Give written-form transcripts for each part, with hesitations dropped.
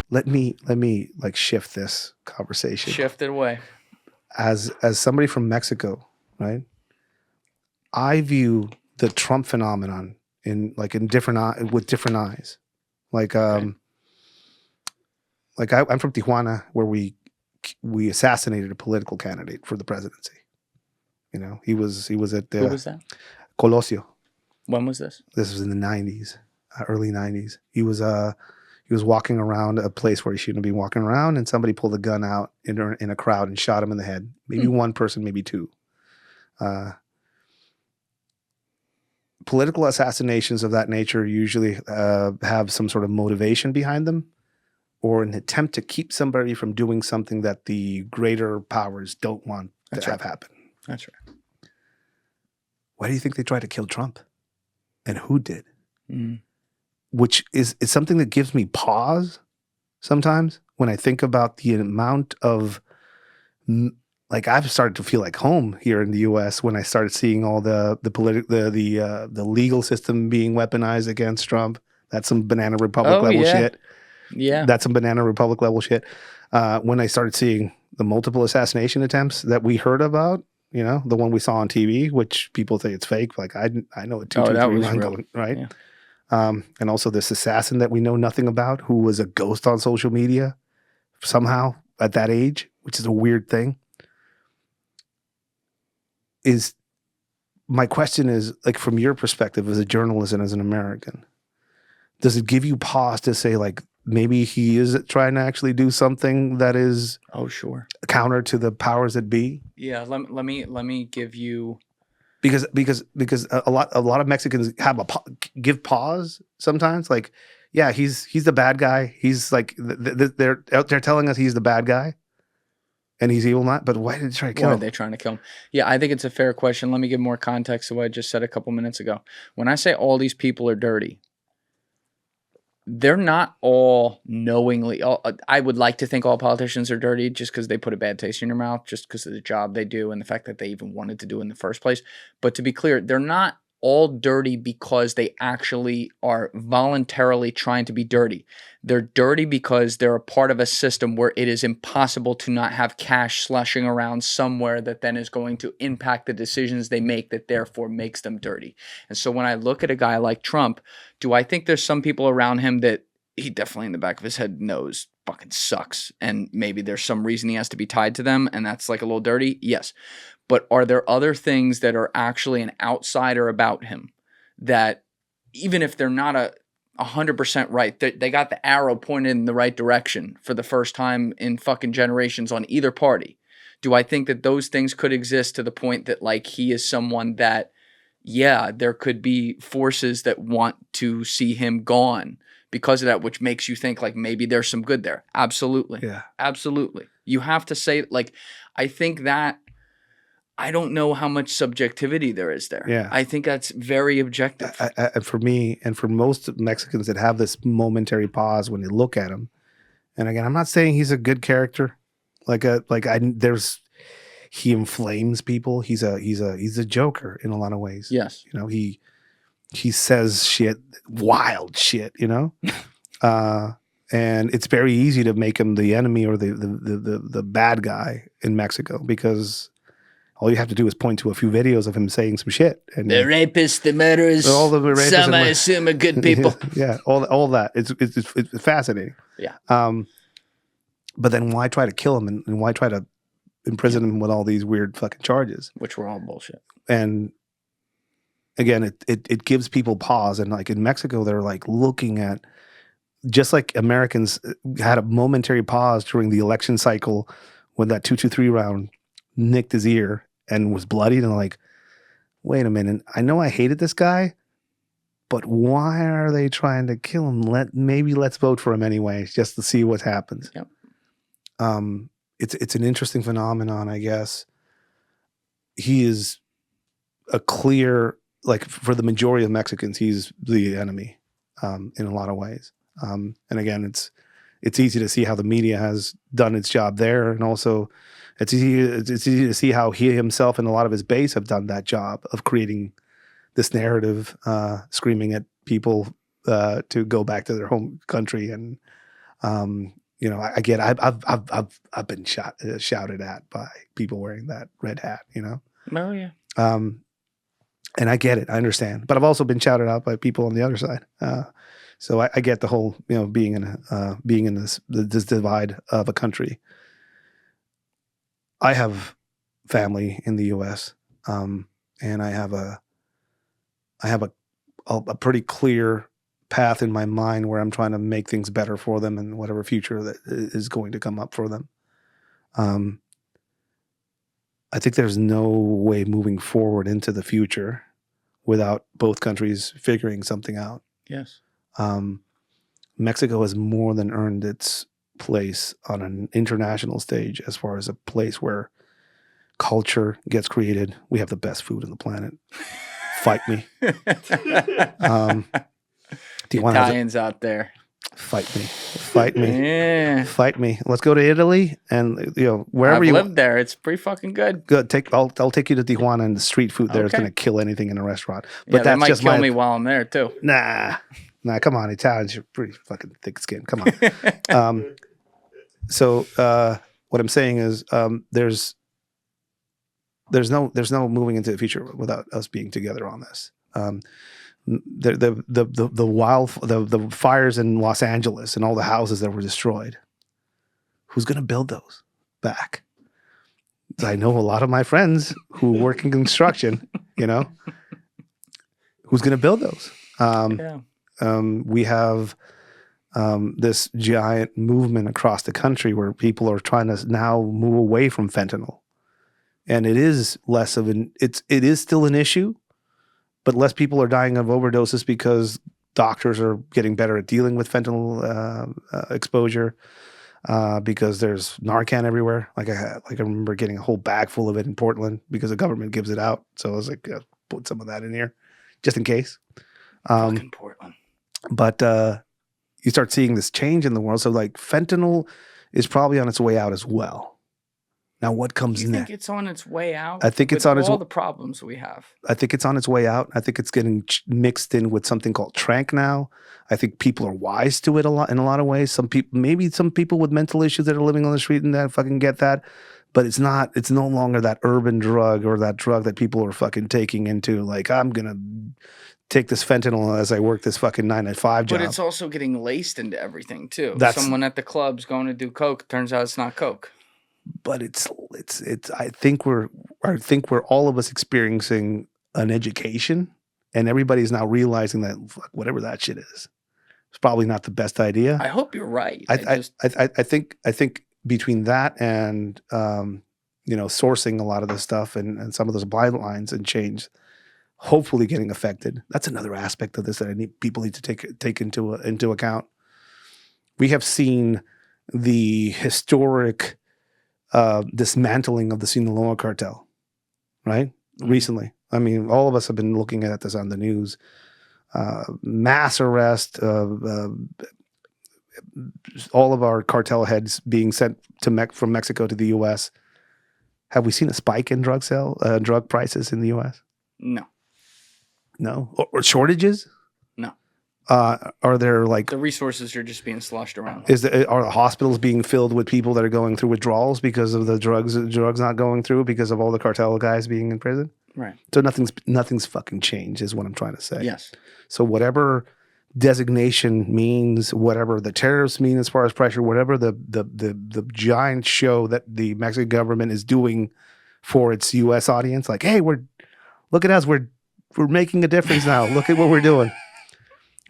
let me like shift this conversation. Shift it away. As somebody from Mexico, right? I view the Trump phenomenon in different with different eyes. Like I'm from Tijuana, where we assassinated a political candidate for the presidency. You know, he was at Who was that? Colosio. When was this? This was in the 90s, early 90s. He was walking around a place where he shouldn't be walking around, and somebody pulled a gun out in a crowd and shot him in the head. Maybe one person, maybe two. Political assassinations of that nature usually have some sort of motivation behind them, or an attempt to keep somebody from doing something that the greater powers don't want to have happen. That's right. Why do you think they tried to kill Trump? And who did? Mm. Which is something that gives me pause sometimes when I think about the amount of, like, I've started to feel like home here in the U.S. when I started seeing all the legal system being weaponized against Trump. That's some Banana Republic level shit. Yeah, that's some Banana Republic level shit. When I started seeing the multiple assassination attempts that we heard about, you know, the one we saw on TV, which people say it's fake. Like I know a 223 run going, right? Yeah. And also this assassin that we know nothing about, who was a ghost on social media somehow at that age, which is a weird thing. My question is, like, from your perspective as a journalist and as an American, does it give you pause to say, like, maybe he is trying to actually do something that is counter to the powers that be? Yeah, let me give you, because a lot of Mexicans give pause sometimes. Like, yeah, he's the bad guy. He's like they're telling us he's the bad guy, and he's evil. Not, but why did they try to kill him? Why are they trying to kill him? Yeah, I think it's a fair question. Let me give more context to what I just said a couple minutes ago. When I say all these people are dirty, they're not all knowingly. I would like to think all politicians are dirty just because they put a bad taste in your mouth, just because of the job they do and the fact that they even wanted to do it in the first place. But to be clear, they're not all dirty because they actually are voluntarily trying to be dirty. They're dirty because they're a part of a system where it is impossible to not have cash slushing around somewhere that then is going to impact the decisions they make, that therefore makes them dirty. And so when I look at a guy like Trump, do I think there's some people around him that he definitely in the back of his head knows fucking sucks, and maybe there's some reason he has to be tied to them, and that's like a little dirty? Yes. But are there other things that are actually an outsider about him that, even if they're not 100% right, they got the arrow pointed in the right direction for the first time in fucking generations on either party? Do I think that those things could exist to the point that, like, he is someone that, yeah, there could be forces that want to see him gone because of that, which makes you think, like, maybe there's some good there? Absolutely. Yeah. Absolutely. You have to say, like, I think that, I don't know how much subjectivity there is there. Yeah. I think that's very objective. For me, and for most Mexicans that have this momentary pause when they look at him, and again, I'm not saying he's a good character. He inflames people. He's a joker in a lot of ways. Yes. You know, he says shit, wild shit, you know? And it's very easy to make him the enemy or the bad guy in Mexico, because all you have to do is point to a few videos of him saying some shit. And the rapists, the murderers, all the rapists, some I assume are good people. Yeah, all that. It's fascinating. Yeah. But then why try to kill him, and why try to imprison him with all these weird fucking charges? Which were all bullshit. And again, it gives people pause. And like in Mexico, they're like looking at, just like Americans had a momentary pause during the election cycle when that 223 round nicked his ear and was bloodied, and like, wait a minute, I know I hated this guy, but why are they trying to kill him? Let's vote for him anyway, just to see what happens. Yep. It's an interesting phenomenon, I guess. He is a clear, like, for the majority of Mexicans, he's the enemy in a lot of ways. And again, it's easy to see how the media has done its job there, and also it's easy to see how he himself and a lot of his base have done that job of creating this narrative, screaming at people to go back to their home country. And You know, I get. I've been shouted at by people wearing that red hat. You know. Oh yeah. And I get it. I understand. But I've also been shouted out by people on the other side. So I get the whole, you know, being in this divide of a country. I have family in the U.S. And I have a pretty clear path in my mind where I'm trying to make things better for them and whatever future that is going to come up for them. I think there's no way moving forward into the future without both countries figuring something out. Yes. Mexico has more than earned its place on an international stage as far as a place where culture gets created. We have the best food on the planet. Fight me. Italians out there. Fight me. Fight me. Yeah. Fight me. Let's go to Italy and, you know, wherever I've lived there. It's pretty fucking good. Good. I'll take you to Tijuana, and the street food there is Okay. going to kill anything in a restaurant. Yeah, But that that's might just kill my me while I'm there too. Nah, come on, Italians, you're pretty fucking thick skinned. Come on. So what I'm saying is, there's no moving into the future without us being together on this. The fires in Los Angeles and all the houses that were destroyed. Who's going to build those back? I know a lot of my friends who work in construction. You know, who's going to build those? Yeah. We have this giant movement across the country where people are trying to now move away from fentanyl, and it is less of it is still an issue, but less people are dying of overdoses because doctors are getting better at dealing with fentanyl exposure, because there's Narcan everywhere. Like I remember getting a whole bag full of it in Portland because the government gives it out. So I was like, put some of that in here just in case. Fucking Portland. But you start seeing this change in the world. So like fentanyl is probably on its way out as well. Now what comes You next? think it's on its way out? I think it's on its all the problems we have. I think it's on its way out. I think it's getting mixed in with something called trank now. I think people are wise to it in a lot of ways. Maybe some people with mental issues that are living on the street and that fucking get that. But it's no longer that urban drug or that drug that people are fucking taking into like, I'm going to take this fentanyl as I work this fucking 9-to-5 job. But it's also getting laced into everything too. That's- Someone at the club's going to do coke. Turns out it's not coke. But it's I think we're all of us experiencing an education, and everybody's now realizing that whatever that shit is, it's probably not the best idea. I hope you're right. I think between that and sourcing a lot of this stuff and some of those blind lines and change, hopefully getting affected. That's another aspect of this that people need to take into account. We have seen the historic dismantling of the Sinaloa cartel, right? Mm-hmm. Recently. I mean, all of us have been looking at this on the news. Mass arrest of all of our cartel heads being sent from Mexico to the U.S. Have we seen a spike in drug prices in the U.S.? No. No? Or shortages? No. Are there like the resources are just being sloshed around? Are the hospitals being filled with people that are going through withdrawals because of the drugs not going through because of all the cartel guys being in prison? Right. So nothing's fucking changed is what I'm trying to say. Yes. So whatever designation means, whatever the tariffs mean as far as pressure, whatever the giant show that the Mexican government is doing for its U.S. audience, like, hey, look at us, we're making a difference now. Look at what we're doing.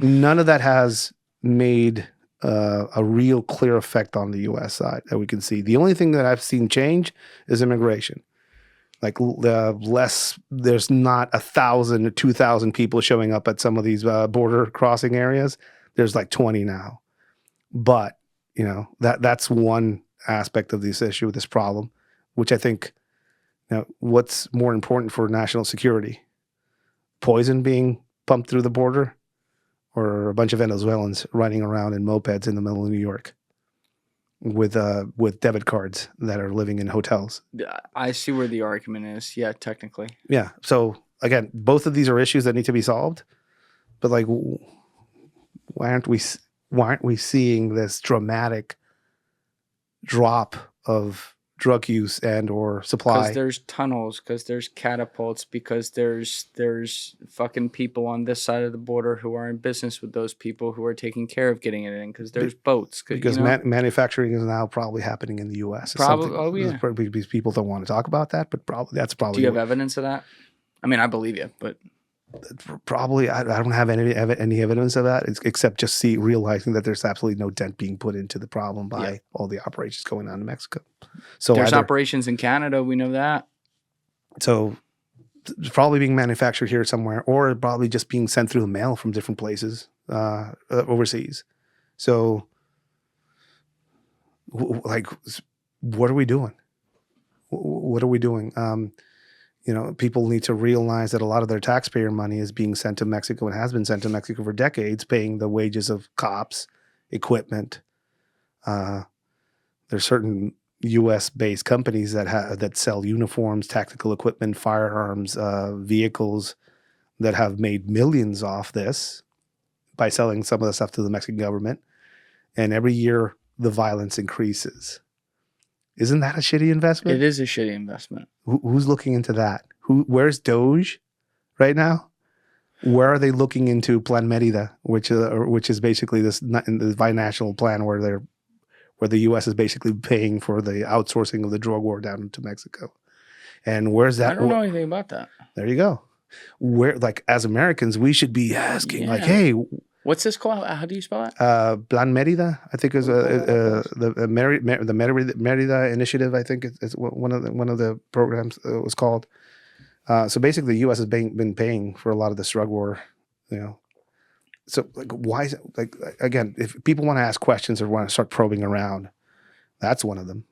None of that has made a real clear effect on the U.S. side that we can see. The only thing that I've seen change is immigration. Like there's not 1,000 or 2,000 people showing up at some of these border crossing areas. There's like 20 now. But, that's one aspect of this issue, this problem, which I think, what's more important for national security? Poison being pumped through the border or a bunch of Venezuelans riding around in mopeds in the middle of New York with debit cards that are living in hotels? I see where the argument is. Yeah, technically. Yeah. So again, both of these are issues that need to be solved, but like, why aren't we why aren't we seeing this dramatic drop of drug use and or Because supply? there's tunnels, because there's catapults, because there's fucking people on this side of the border who are in business with those people who are taking care of getting it in, because there's boats. Because manufacturing is now probably happening in the U.S. Probably, oh yeah. Probably because people don't want to talk about that, but that's probably. Do you have evidence of that? I mean, I believe you, but probably I don't have any evidence of that, except just realizing that there's absolutely no dent being put into the problem by all the operations going on in Mexico. So there's operations in Canada. We know that. So it's probably being manufactured here somewhere, or probably just being sent through the mail from different places overseas. So, like, what are we doing? What are we doing? People need to realize that a lot of their taxpayer money is being sent to Mexico and has been sent to Mexico for decades, paying the wages of cops, equipment. There's certain U.S.-based companies that sell uniforms, tactical equipment, firearms, vehicles that have made millions off this by selling some of the stuff to the Mexican government. And every year, the violence increases. Isn't that a shitty investment? It is a shitty investment. Who's looking into that? Where's Doge right now? Where are they looking into Plan Merida, which is basically this binational plan where the U.S. is basically paying for the outsourcing of the drug war down into Mexico? And where's that? I don't know anything about that. There you go. Where, like, as Americans, we should be asking, like, hey, what's this called? How do you spell it? Plan Merida, I think, is the Merida Initiative. I think it's one of the programs was called. So basically, the U.S. has been paying for a lot of this drug war. So like, why is it, like, again, if people want to ask questions or want to start probing around, that's one of them.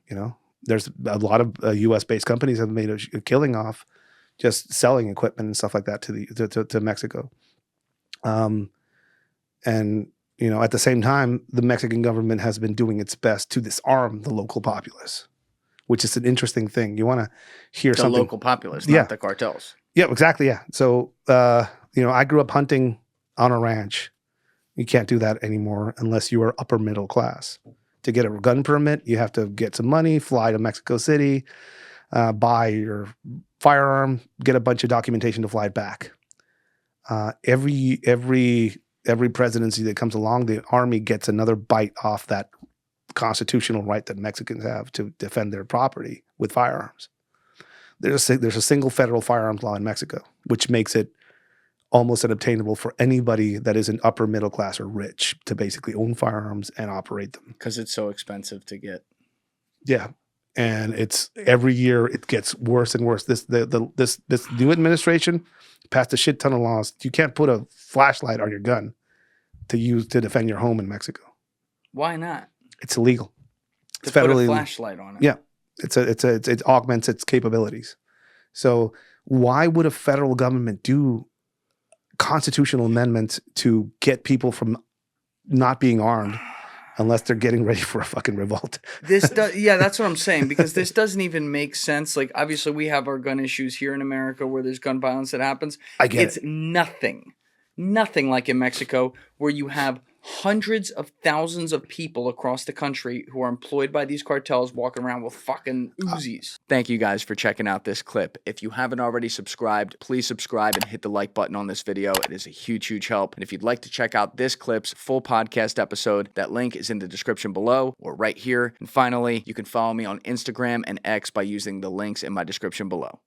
There's a lot of U.S.-based companies have made a killing off just selling equipment and stuff like that to Mexico. And at the same time, the Mexican government has been doing its best to disarm the local populace, which is an interesting thing. You want to hear something. The local populace, not the cartels. Yeah, exactly. Yeah. So, I grew up hunting on a ranch. You can't do that anymore unless you are upper middle class. To get a gun permit, you have to get some money, fly to Mexico City, buy your firearm, get a bunch of documentation to fly it back. Every presidency that comes along, the army gets another bite off that constitutional right that Mexicans have to defend their property with firearms. There's a single federal firearms law in Mexico, which makes it almost unobtainable for anybody that isn't upper middle class or rich to basically own firearms and operate them. Because it's so expensive to get. Yeah. And it's every year it gets worse and worse. This new administration passed a shit ton of laws. You can't put a flashlight on your gun to use to defend your home in Mexico. Why not? It's illegal. It's federally put a flashlight on it. Yeah. It augments its capabilities. So why would a federal government do constitutional amendments to get people from not being armed unless they're getting ready for a fucking revolt? That's what I'm saying, because this doesn't even make sense. Like, obviously we have our gun issues here in America where there's gun violence that happens. It's nothing like in Mexico, where you have hundreds of thousands of people across the country who are employed by these cartels walking around with fucking Uzis. Thank you guys for checking out this clip. If you haven't already subscribed, please subscribe and hit the like button on this video. It is a huge, huge help. And if you'd like to check out this clip's full podcast episode, that link is in the description below or right here. And finally, you can follow me on Instagram and X by using the links in my description below.